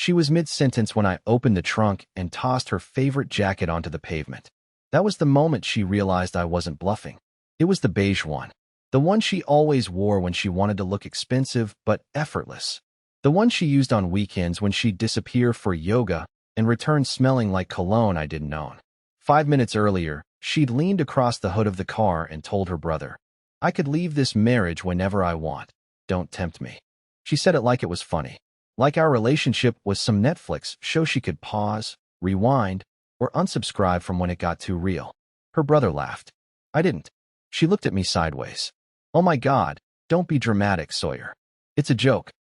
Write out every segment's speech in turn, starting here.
She was mid-sentence when I opened the trunk and tossed her favorite jacket onto the pavement. That was the moment she realized I wasn't bluffing. It was the beige one. The one she always wore when she wanted to look expensive but effortless. The one she used on weekends when she'd disappear for yoga and return smelling like cologne I didn't own. 5 minutes earlier, she'd leaned across the hood of the car and told her brother, "I could leave this marriage whenever I want. Don't tempt me." She said it like it was funny. Like our relationship was some Netflix show she could pause, rewind, or unsubscribe from when it got too real. Her brother laughed. I didn't. She looked at me sideways. "Oh my God, don't be dramatic, Sawyer. It's a joke."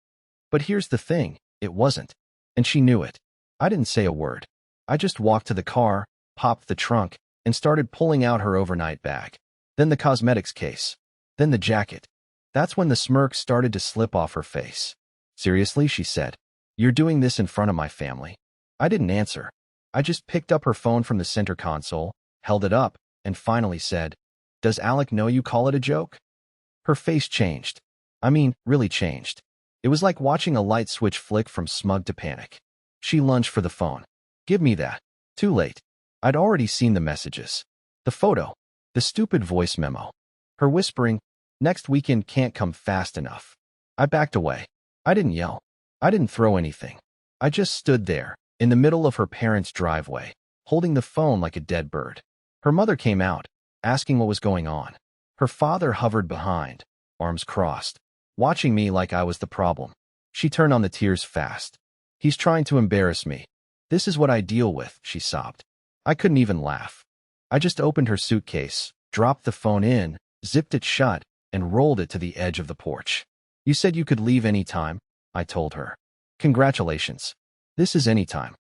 But here's the thing, it wasn't. And she knew it. I didn't say a word. I just walked to the car, popped the trunk, and started pulling out her overnight bag. Then the cosmetics case. Then the jacket. That's when the smirk started to slip off her face. "Seriously," she said. "You're doing this in front of my family?" I didn't answer. I just picked up her phone from the center console, held it up, and finally said, "Does Alec know you call it a joke?" Her face changed. I mean, really changed. It was like watching a light switch flick from smug to panic. She lunged for the phone. "Give me that." Too late. I'd already seen the messages. The photo. The stupid voice memo. Her whispering, "Next weekend can't come fast enough." I backed away. I didn't yell. I didn't throw anything. I just stood there, in the middle of her parents' driveway, holding the phone like a dead bird. Her mother came out, asking what was going on. Her father hovered behind, arms crossed, watching me like I was the problem. She turned on the tears fast. "He's trying to embarrass me. This is what I deal with," she sobbed. I couldn't even laugh. I just opened her suitcase, dropped the phone in, zipped it shut, and rolled it to the edge of the porch. "You said you could leave any time," I told her. "Congratulations. This is any time."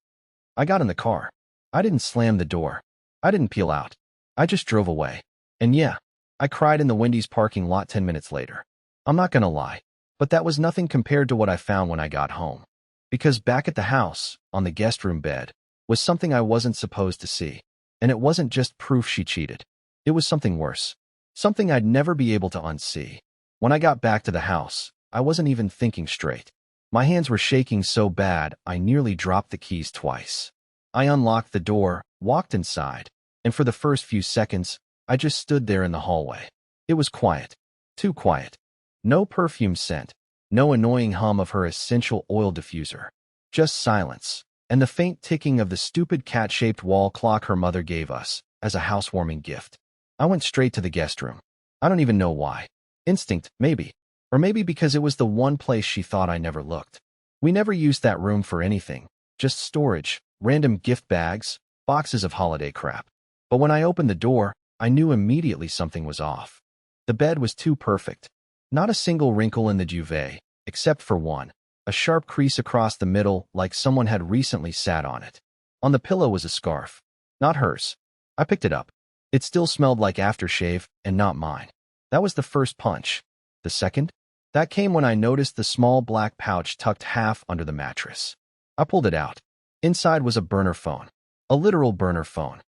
I got in the car. I didn't slam the door. I didn't peel out. I just drove away. And yeah, I cried in the Wendy's parking lot 10 minutes later. I'm not gonna lie, but that was nothing compared to what I found when I got home. Because back at the house, on the guest room bed, was something I wasn't supposed to see. And it wasn't just proof she cheated. It was something worse. Something I'd never be able to unsee. When I got back to the house, I wasn't even thinking straight. My hands were shaking so bad I nearly dropped the keys twice. I unlocked the door, walked inside, and for the first few seconds, I just stood there in the hallway. It was quiet. Too quiet. No perfume scent. No annoying hum of her essential oil diffuser. Just silence, and the faint ticking of the stupid cat-shaped wall clock her mother gave us as a housewarming gift. I went straight to the guest room. I don't even know why. Instinct, maybe. Or maybe because it was the one place she thought I never looked. We never used that room for anything. Just storage, random gift bags, boxes of holiday crap. But when I opened the door, I knew immediately something was off. The bed was too perfect. Not a single wrinkle in the duvet, except for one. A sharp crease across the middle like someone had recently sat on it. On the pillow was a scarf. Not hers. I picked it up. It still smelled like aftershave, and not mine. That was the first punch. The second? That came when I noticed the small black pouch tucked half under the mattress. I pulled it out. Inside was a burner phone. A literal burner phone.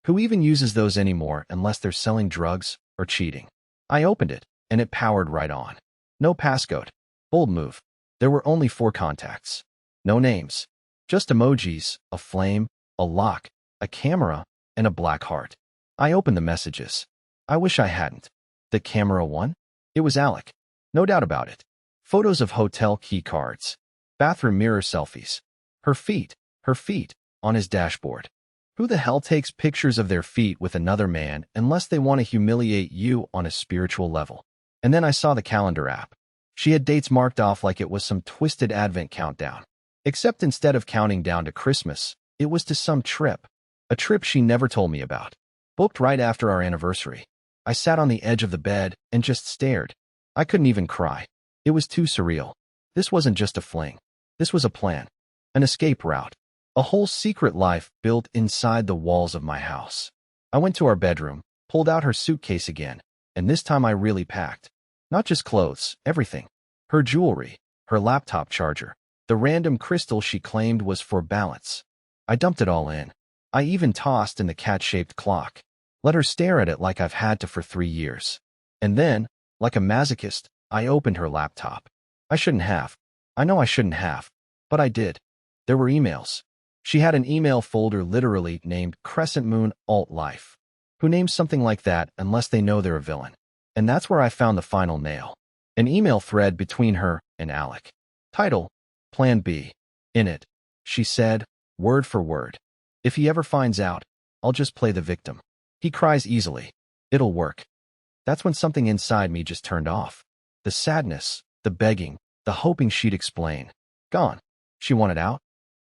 Who even uses those anymore unless they're selling drugs or cheating? I opened it, and it powered right on. No passcode. Bold move. There were only 4 contacts. No names. Just emojis, a flame, a lock, a camera, and a black heart. I opened the messages. I wish I hadn't. The camera one? It was Alec. No doubt about it. Photos of hotel key cards. Bathroom mirror selfies. Her feet, on his dashboard. Who the hell takes pictures of their feet with another man unless they want to humiliate you on a spiritual level? And then I saw the calendar app. She had dates marked off like it was some twisted advent countdown. Except instead of counting down to Christmas, it was to some trip. A trip she never told me about. Booked right after our anniversary. I sat on the edge of the bed and just stared. I couldn't even cry. It was too surreal. This wasn't just a fling. This was a plan. An escape route. A whole secret life built inside the walls of my house. I went to our bedroom, pulled out her suitcase again, and this time I really packed. Not just clothes, everything. Her jewelry, her laptop charger, the random crystal she claimed was for balance. I dumped it all in. I even tossed in the cat-shaped clock. Let her stare at it like I've had to for 3 years. And then, like a masochist, I opened her laptop. I shouldn't have. I know I shouldn't have. But I did. There were emails. She had an email folder literally named Crescent Moon Alt Life. Who names something like that unless they know they're a villain? And that's where I found the final nail. An email thread between her and Alec. Title, Plan B. In it, she said, word for word, "If he ever finds out, I'll just play the victim. He cries easily. It'll work." That's when something inside me just turned off. The sadness, the begging, the hoping she'd explain. Gone. She wanted out?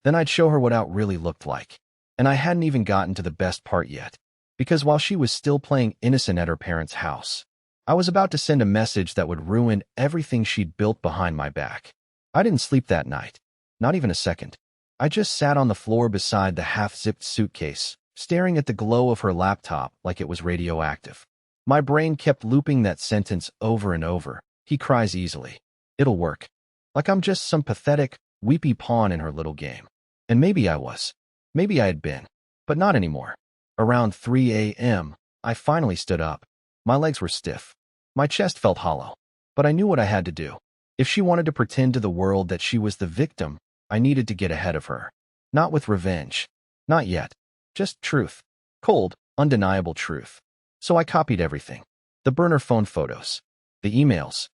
Then I'd show her what out really looked like. And I hadn't even gotten to the best part yet. Because while she was still playing innocent at her parents' house, I was about to send a message that would ruin everything she'd built behind my back. I didn't sleep that night. Not even a second. I just sat on the floor beside the half-zipped suitcase, staring at the glow of her laptop like it was radioactive. My brain kept looping that sentence over and over. He cries easily. It'll work. Like I'm just some pathetic, weepy pawn in her little game. And maybe I was. Maybe I had been. But not anymore. Around 3 a.m., I finally stood up. My legs were stiff. My chest felt hollow. But I knew what I had to do. If she wanted to pretend to the world that she was the victim, I needed to get ahead of her. Not with revenge. Not yet. Just truth. Cold, undeniable truth. So I copied everything. The burner phone photos. The emails.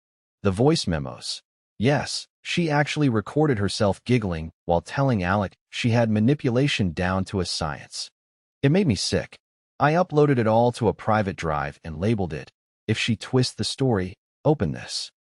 The voice memos. Yes, she actually recorded herself giggling while telling Alec she had manipulation down to a science. It made me sick. I uploaded it all to a private drive and labeled it, "If she twists the story, open this."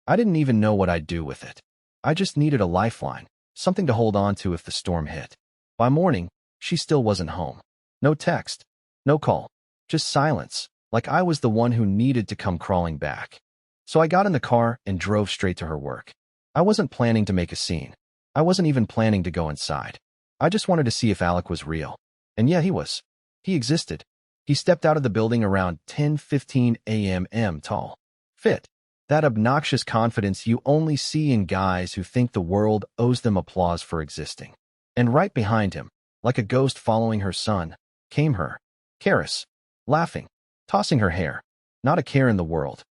I didn't even know what I'd do with it. I just needed a lifeline, something to hold on to if the storm hit. By morning, she still wasn't home. No text. No call. Just silence, like I was the one who needed to come crawling back. So I got in the car and drove straight to her work. I wasn't planning to make a scene. I wasn't even planning to go inside. I just wanted to see if Alec was real. And yeah, he was. He existed. He stepped out of the building around 10:15 a.m. tall. Fit. That obnoxious confidence you only see in guys who think the world owes them applause for existing. And right behind him, like a ghost following her son, came her. Karis. Laughing. Tossing her hair. Not a care in the world.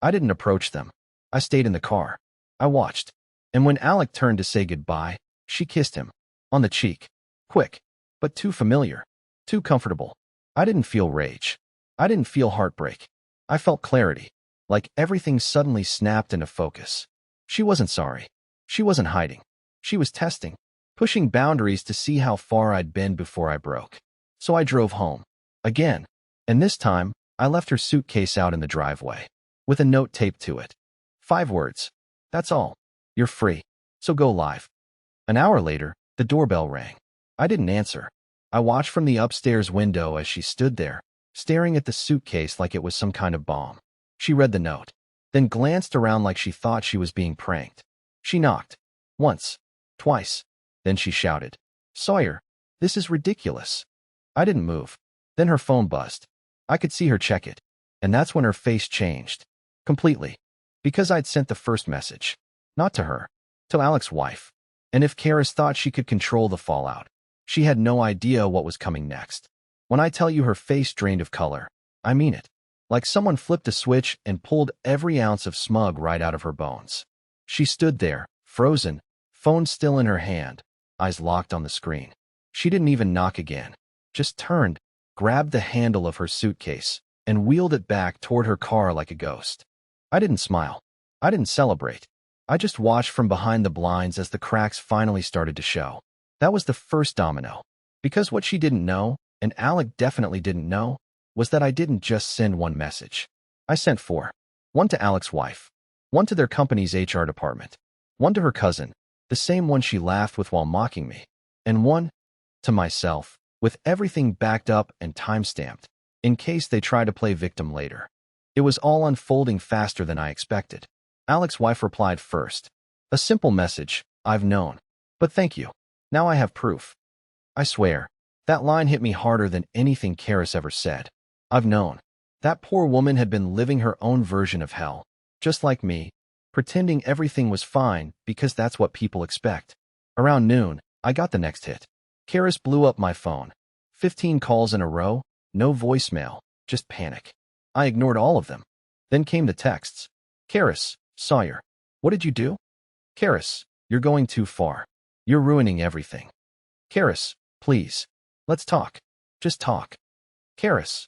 I didn't approach them. I stayed in the car. I watched. And when Alec turned to say goodbye, she kissed him. On the cheek. Quick. But too familiar. Too comfortable. I didn't feel rage. I didn't feel heartbreak. I felt clarity. Like everything suddenly snapped into focus. She wasn't sorry. She wasn't hiding. She was testing. Pushing boundaries to see how far I'd been before I broke. So I drove home. Again. And this time, I left her suitcase out in the driveway. With a note taped to it. 5 words. That's all. You're free. So go live. An hour later, the doorbell rang. I didn't answer. I watched from the upstairs window as she stood there, staring at the suitcase like it was some kind of bomb. She read the note, then glanced around like she thought she was being pranked. She knocked. Once. Twice. Then she shouted, "Sawyer, this is ridiculous." I didn't move. Then her phone buzzed. I could see her check it. And that's when her face changed. Completely. Because I'd sent the first message. Not to her. To Alec's wife. And if Karis thought she could control the fallout, she had no idea what was coming next. When I tell you her face drained of color, I mean it. Like someone flipped a switch and pulled every ounce of smug right out of her bones. She stood there, frozen, phone still in her hand, eyes locked on the screen. She didn't even knock again. Just turned, grabbed the handle of her suitcase, and wheeled it back toward her car like a ghost. I didn't smile. I didn't celebrate. I just watched from behind the blinds as the cracks finally started to show. That was the first domino. Because what she didn't know, and Alec definitely didn't know, was that I didn't just send one message. I sent 4. One to Alec's wife. One to their company's HR department. One to her cousin, the same one she laughed with while mocking me. And one to myself, with everything backed up and time-stamped, in case they try to play victim later. It was all unfolding faster than I expected. Alec's wife replied first. A simple message, "I've known. But thank you. Now I have proof." I swear, that line hit me harder than anything Karis ever said. I've known. That poor woman had been living her own version of hell, just like me, pretending everything was fine because that's what people expect. Around noon, I got the next hit. Karis blew up my phone. 15 calls in a row, no voicemail, just panic. I ignored all of them. Then came the texts. "Karis, Sawyer, what did you do?" "Karis, you're going too far. You're ruining everything. Karis, please. Let's talk. Just talk. Karis,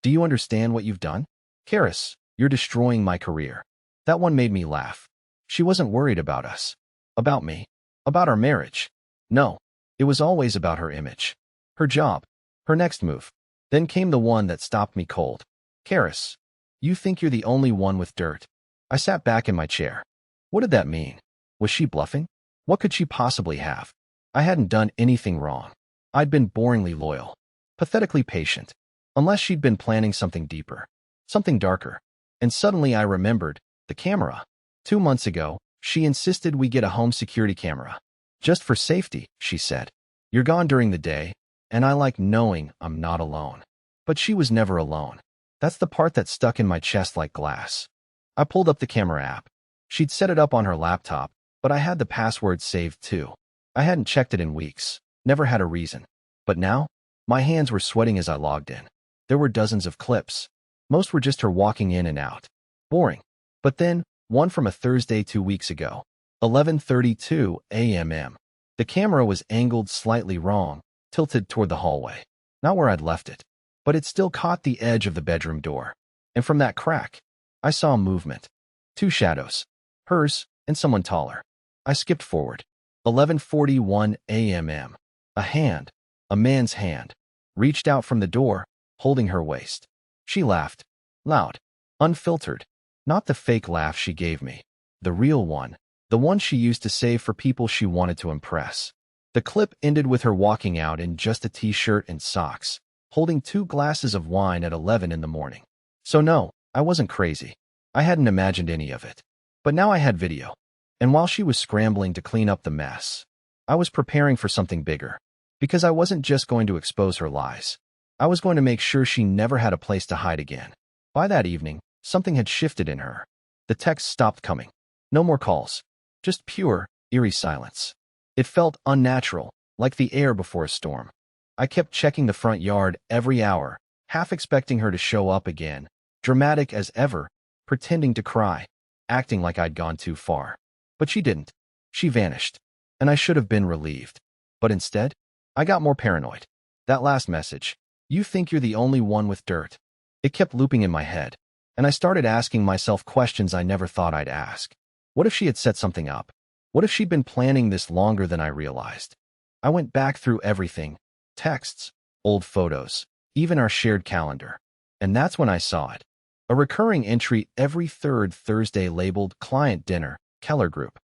do you understand what you've done? Karis, you're destroying my career. That one made me laugh. She wasn't worried about us. About me. About our marriage. No, it was always about her image. Her job. Her next move. Then came the one that stopped me cold. Karis, you think you're the only one with dirt. I sat back in my chair. What did that mean? Was she bluffing? What could she possibly have? I hadn't done anything wrong. I'd been boringly loyal. Pathetically patient. Unless she'd been planning something deeper. Something darker. And suddenly I remembered the camera. 2 months ago, she insisted we get a home security camera. Just for safety, she said. You're gone during the day, and I like knowing I'm not alone. But she was never alone. That's the part that stuck in my chest like glass. I pulled up the camera app. She'd set it up on her laptop, but I had the password saved too. I hadn't checked it in weeks, never had a reason. But now, my hands were sweating as I logged in. There were dozens of clips. Most were just her walking in and out. Boring. But then, one from a Thursday 2 weeks ago. 11:32 a.m. The camera was angled slightly wrong, tilted toward the hallway. Not where I'd left it. But it still caught the edge of the bedroom door. And from that crack, I saw movement. 2 shadows. Hers, and someone taller. I skipped forward. 11:41 a.m. A hand, a man's hand, reached out from the door, holding her waist. She laughed. Loud. Unfiltered. Not the fake laugh she gave me. The real one. The one she used to save for people she wanted to impress. The clip ended with her walking out in just a t-shirt and socks, holding 2 glasses of wine at 11 in the morning. So no, I wasn't crazy. I hadn't imagined any of it. But now I had video. And while she was scrambling to clean up the mess, I was preparing for something bigger. Because I wasn't just going to expose her lies. I was going to make sure she never had a place to hide again. By that evening, something had shifted in her. The texts stopped coming. No more calls. Just pure, eerie silence. It felt unnatural, like the air before a storm. I kept checking the front yard every hour, half expecting her to show up again, dramatic as ever, pretending to cry, acting like I'd gone too far. But she didn't. She vanished. And I should have been relieved. But instead, I got more paranoid. That last message, you think you're the only one with dirt. It kept looping in my head, and I started asking myself questions I never thought I'd ask. What if she had set something up? What if she'd been planning this longer than I realized? I went back through everything, texts, old photos, even our shared calendar. And that's when I saw it. A recurring entry every 3rd Thursday labeled Client Dinner, Keller Group.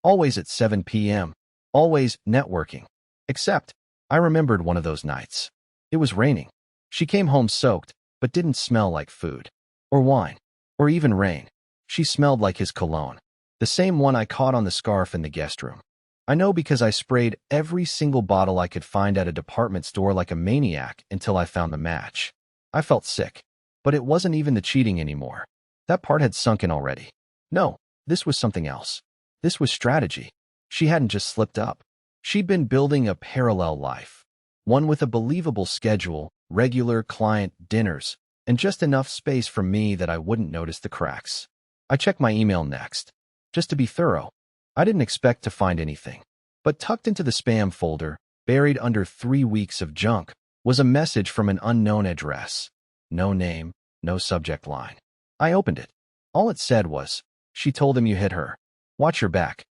Always at 7 p.m. Always networking. Except, I remembered one of those nights. It was raining. She came home soaked, but didn't smell like food. Or wine. Or even rain. She smelled like his cologne. The same one I caught on the scarf in the guest room. I know because I sprayed every single bottle I could find at a department store like a maniac until I found the match. I felt sick. But it wasn't even the cheating anymore. That part had sunk in already. No, this was something else. This was strategy. She hadn't just slipped up. She'd been building a parallel life. One with a believable schedule, regular client dinners, and just enough space for me that I wouldn't notice the cracks. I checked my email next. Just to be thorough. I didn't expect to find anything. But tucked into the spam folder, buried under 3 weeks of junk, was a message from an unknown address. No name, no subject line. I opened it. All it said was, "She told him you hit her. Watch your back."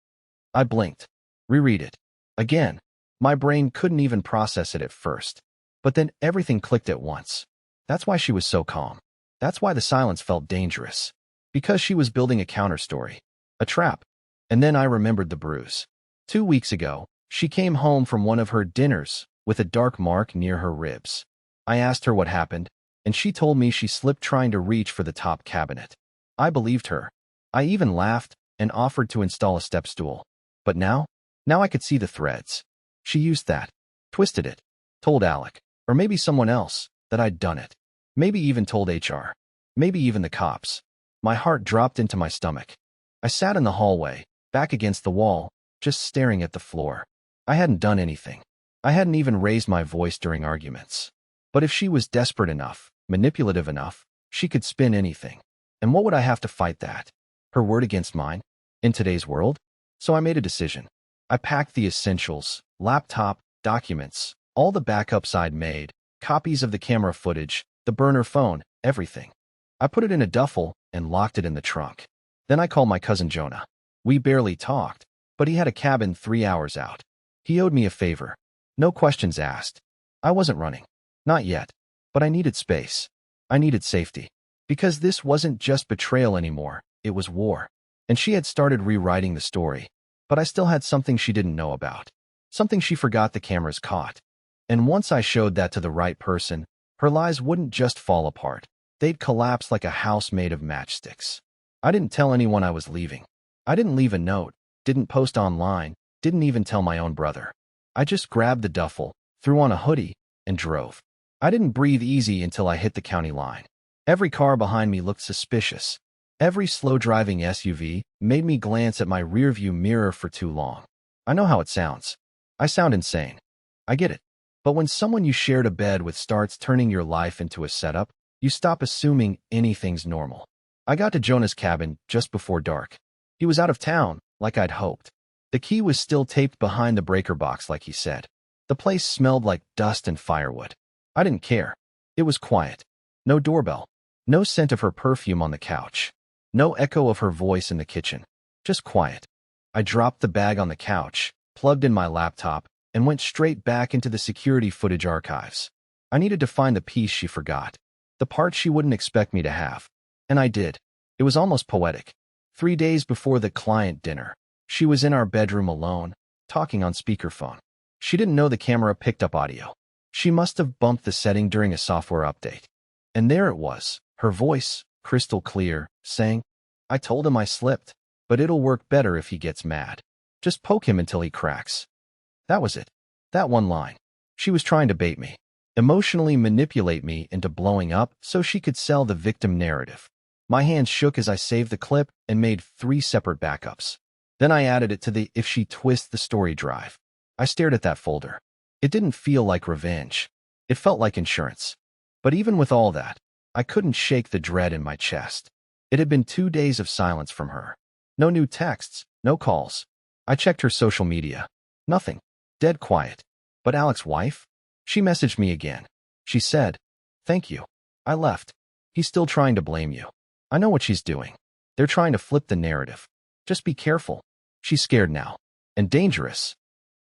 I blinked. Reread it. Again. My brain couldn't even process it at first. But then everything clicked at once. That's why she was so calm. That's why the silence felt dangerous. Because she was building a counterstory. A trap. And then I remembered the bruise. 2 weeks ago, she came home from one of her dinners with a dark mark near her ribs. I asked her what happened, and she told me she slipped trying to reach for the top cabinet. I believed her. I even laughed and offered to install a step stool. But now I could see the threads. She used that, twisted it, told Alec, or maybe someone else, that I'd done it. Maybe even told HR. Maybe even the cops. My heart dropped into my stomach. I sat in the hallway, back against the wall, just staring at the floor. I hadn't done anything. I hadn't even raised my voice during arguments. But if she was desperate enough, manipulative enough, she could spin anything. And what would I have to fight that? Her word against mine? In today's world? So I made a decision. I packed the essentials, laptop, documents, all the backups I'd made, copies of the camera footage, the burner phone, everything. I put it in a duffel and locked it in the trunk. Then I called my cousin Jonah. We barely talked, but he had a cabin 3 hours out. He owed me a favor. No questions asked. I wasn't running. Not yet. But I needed space. I needed safety. Because this wasn't just betrayal anymore, it was war. And she had started rewriting the story. But I still had something she didn't know about. Something she forgot the cameras caught. And once I showed that to the right person, her lies wouldn't just fall apart. They'd collapse like a house made of matchsticks. I didn't tell anyone I was leaving. I didn't leave a note, didn't post online, didn't even tell my own brother. I just grabbed the duffel, threw on a hoodie, and drove. I didn't breathe easy until I hit the county line. Every car behind me looked suspicious. Every slow-driving SUV made me glance at my rearview mirror for too long. I know how it sounds. I sound insane. I get it. But when someone you shared a bed with starts turning your life into a setup, you stop assuming anything's normal. I got to Jonah's cabin just before dark. He was out of town, like I'd hoped. The key was still taped behind the breaker box like he said. The place smelled like dust and firewood. I didn't care. It was quiet. No doorbell. No scent of her perfume on the couch. No echo of her voice in the kitchen. Just quiet. I dropped the bag on the couch, plugged in my laptop, and went straight back into the security footage archives. I needed to find the piece she forgot. The part she wouldn't expect me to have. And I did. It was almost poetic. 3 days before the client dinner, she was in our bedroom alone, talking on speakerphone. She didn't know the camera picked up audio. She must have bumped the setting during a software update. And there it was, her voice, crystal clear, saying, "I told him I slipped, but it'll work better if he gets mad. Just poke him until he cracks." That was it. That one line. She was trying to bait me, emotionally manipulate me into blowing up so she could sell the victim narrative. My hands shook as I saved the clip and made 3 separate backups. Then I added it to the "if she twists the story" drive. I stared at that folder. It didn't feel like revenge. It felt like insurance. But even with all that, I couldn't shake the dread in my chest. It had been 2 days of silence from her. No new texts, no calls. I checked her social media. Nothing. Dead quiet. But Alex's wife? She messaged me again. She said, "Thank you. I left. He's still trying to blame you. I know what she's doing. They're trying to flip the narrative. Just be careful. She's scared now. And dangerous."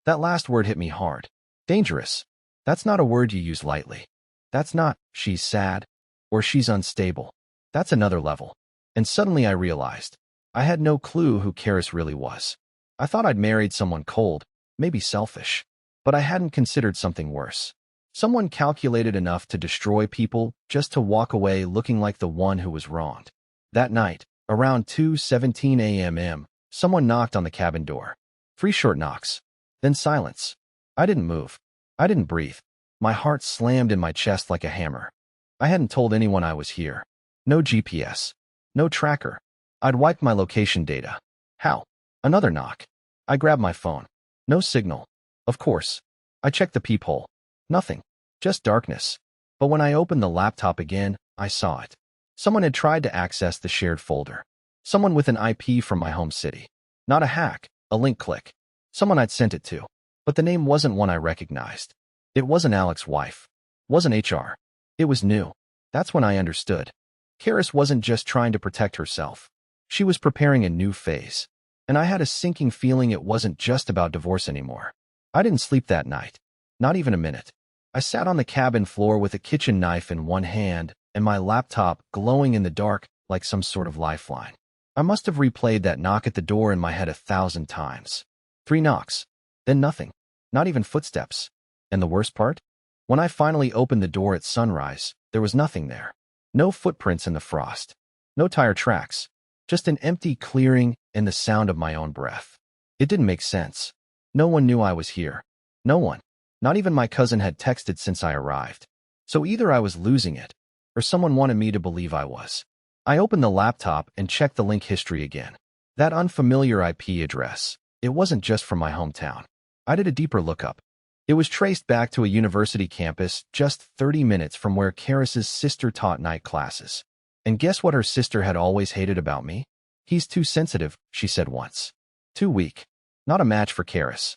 That last word hit me hard. Dangerous. That's not a word you use lightly. That's not, "she's sad," or "she's unstable." That's another level. And suddenly I realized, I had no clue who Karis really was. I thought I'd married someone cold, maybe selfish. But I hadn't considered something worse. Someone calculated enough to destroy people just to walk away looking like the one who was wronged. That night, around 2:17 a.m., someone knocked on the cabin door. 3 short knocks. Then silence. I didn't move. I didn't breathe. My heart slammed in my chest like a hammer. I hadn't told anyone I was here. No GPS. No tracker. I'd wiped my location data. How? Another knock. I grabbed my phone. No signal. Of course. I checked the peephole. Nothing. Just darkness. But when I opened the laptop again, I saw it. Someone had tried to access the shared folder. Someone with an IP from my home city. Not a hack, a link click. Someone I'd sent it to. But the name wasn't one I recognized. It wasn't Alex's wife. Wasn't HR. It was new. That's when I understood. Karis wasn't just trying to protect herself. She was preparing a new phase. And I had a sinking feeling it wasn't just about divorce anymore. I didn't sleep that night. Not even a minute. I sat on the cabin floor with a kitchen knife in one hand and my laptop glowing in the dark like some sort of lifeline. I must have replayed that knock at the door in my head 1,000 times. 3 knocks. Then nothing. Not even footsteps. And the worst part? When I finally opened the door at sunrise, there was nothing there. No footprints in the frost. No tire tracks. Just an empty clearing and the sound of my own breath. It didn't make sense. No one knew I was here. No one. Not even my cousin had texted since I arrived. So either I was losing it, or someone wanted me to believe I was. I opened the laptop and checked the link history again. That unfamiliar IP address. It wasn't just from my hometown. I did a deeper lookup. It was traced back to a university campus just 30 minutes from where Karis's sister taught night classes. And guess what her sister had always hated about me? "He's too sensitive," she said once. Too weak. Not a match for Karis.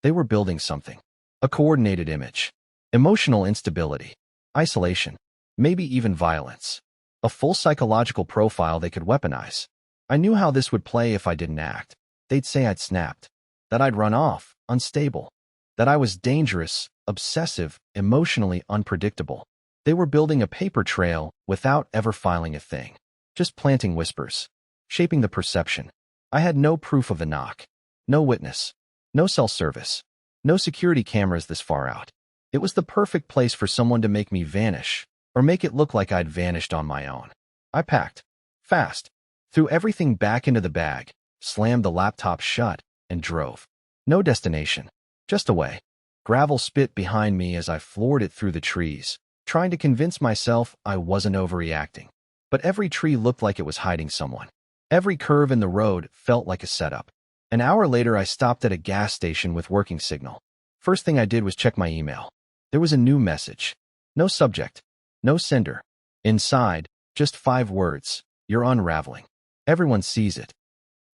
They were building something. A coordinated image. Emotional instability. Isolation. Maybe even violence. A full psychological profile they could weaponize. I knew how this would play if I didn't act. They'd say I'd snapped. That I'd run off, unstable. That I was dangerous, obsessive, emotionally unpredictable. They were building a paper trail without ever filing a thing. Just planting whispers. Shaping the perception. I had no proof of the knock. No witness. No cell service. No security cameras this far out. It was the perfect place for someone to make me vanish, or make it look like I'd vanished on my own. I packed. Fast. Threw everything back into the bag, slammed the laptop shut, and drove. No destination. Just away. Gravel spit behind me as I floored it through the trees, trying to convince myself I wasn't overreacting. But every tree looked like it was hiding someone. Every curve in the road felt like a setup. An hour later, I stopped at a gas station with working signal. First thing I did was check my email. There was a new message. No subject. No sender. Inside, just 5 words. You're unraveling. Everyone sees it.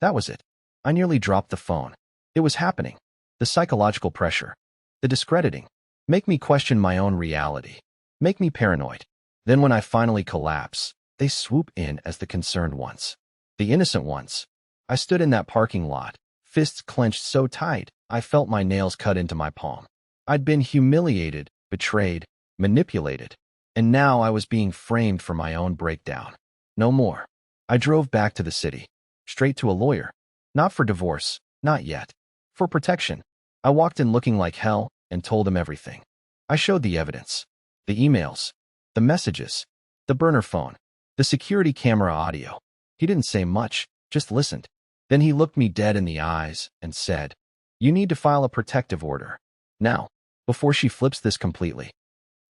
That was it. I nearly dropped the phone. It was happening. The psychological pressure. The discrediting. Make me question my own reality. Make me paranoid. Then when I finally collapse, they swoop in as the concerned ones. The innocent ones. I stood in that parking lot, fists clenched so tight, I felt my nails cut into my palm. I'd been humiliated, betrayed, manipulated, and now I was being framed for my own breakdown. No more. I drove back to the city, straight to a lawyer. Not for divorce, not yet. For protection. I walked in looking like hell and told him everything. I showed the evidence. The emails. The messages. The burner phone. The security camera audio. He didn't say much, just listened. Then he looked me dead in the eyes and said, "You need to file a protective order. Now, before she flips this completely."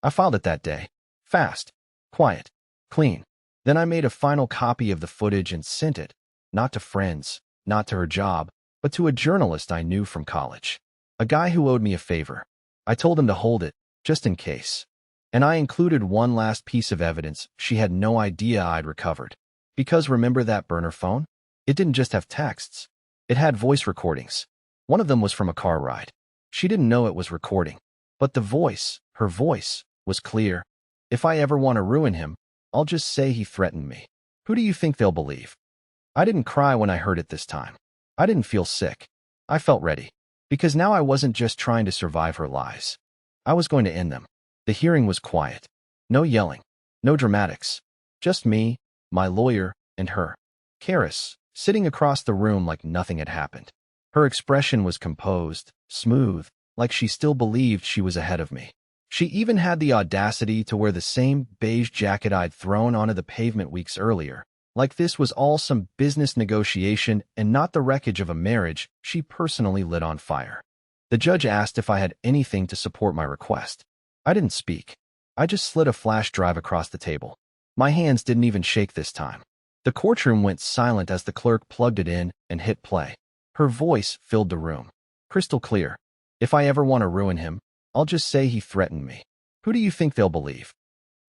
I filed it that day. Fast. Quiet. Clean. Then I made a final copy of the footage and sent it, not to friends, not to her job, but to a journalist I knew from college. A guy who owed me a favor. I told him to hold it, just in case. And I included one last piece of evidence she had no idea I'd recovered. Because remember that burner phone? It didn't just have texts. It had voice recordings. One of them was from a car ride. She didn't know it was recording. But the voice, her voice, was clear. If I ever want to ruin him, I'll just say he threatened me. Who do you think they'll believe? I didn't cry when I heard it this time. I didn't feel sick. I felt ready. Because now I wasn't just trying to survive her lies. I was going to end them. The hearing was quiet. No yelling. No dramatics. Just me, my lawyer, and her. Karis, sitting across the room like nothing had happened. Her expression was composed, smooth, like she still believed she was ahead of me. She even had the audacity to wear the same beige jacket I'd thrown onto the pavement weeks earlier. Like this was all some business negotiation and not the wreckage of a marriage she personally lit on fire. The judge asked if I had anything to support my request. I didn't speak. I just slid a flash drive across the table. My hands didn't even shake this time. The courtroom went silent as the clerk plugged it in and hit play. Her voice filled the room. Crystal clear. If I ever want to ruin him, I'll just say he threatened me. Who do you think they'll believe?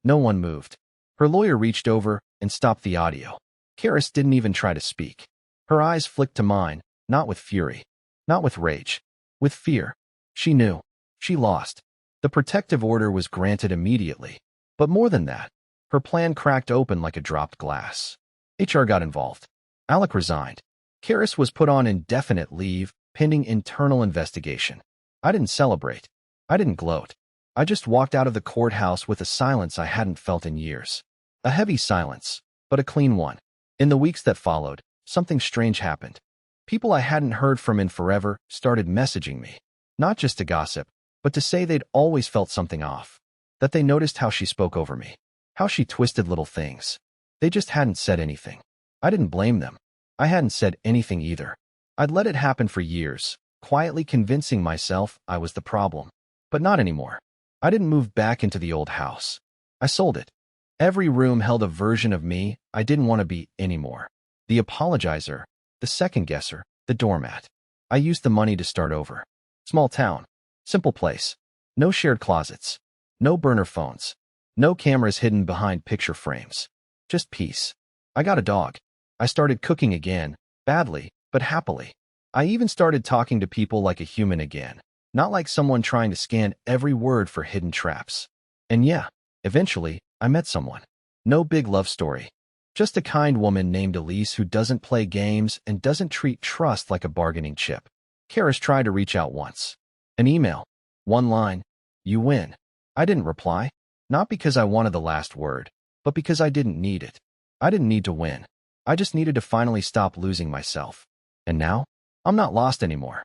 No one moved. Her lawyer reached over and stopped the audio. Karis didn't even try to speak. Her eyes flicked to mine, not with fury, not with rage, with fear. She knew. She lost. The protective order was granted immediately. But more than that, her plan cracked open like a dropped glass. HR got involved. Alec resigned. Karis was put on indefinite leave, pending internal investigation. I didn't celebrate. I didn't gloat. I just walked out of the courthouse with a silence I hadn't felt in years. A heavy silence, but a clean one. In the weeks that followed, something strange happened. People I hadn't heard from in forever started messaging me. Not just to gossip, but to say they'd always felt something off. That they noticed how she spoke over me. How she twisted little things. They just hadn't said anything. I didn't blame them. I hadn't said anything either. I'd let it happen for years, quietly convincing myself I was the problem. But not anymore. I didn't move back into the old house. I sold it. Every room held a version of me I didn't want to be anymore. The apologizer, the second-guesser, the doormat. I used the money to start over. Small town. Simple place. No shared closets. No burner phones. No cameras hidden behind picture frames. Just peace. I got a dog. I started cooking again, badly, but happily. I even started talking to people like a human again, not like someone trying to scan every word for hidden traps. And yeah, eventually, I met someone. No big love story. Just a kind woman named Elise who doesn't play games and doesn't treat trust like a bargaining chip. Karis tried to reach out once. An email. One line. You win. I didn't reply. Not because I wanted the last word, but because I didn't need it. I didn't need to win. I just needed to finally stop losing myself. And now, I'm not lost anymore.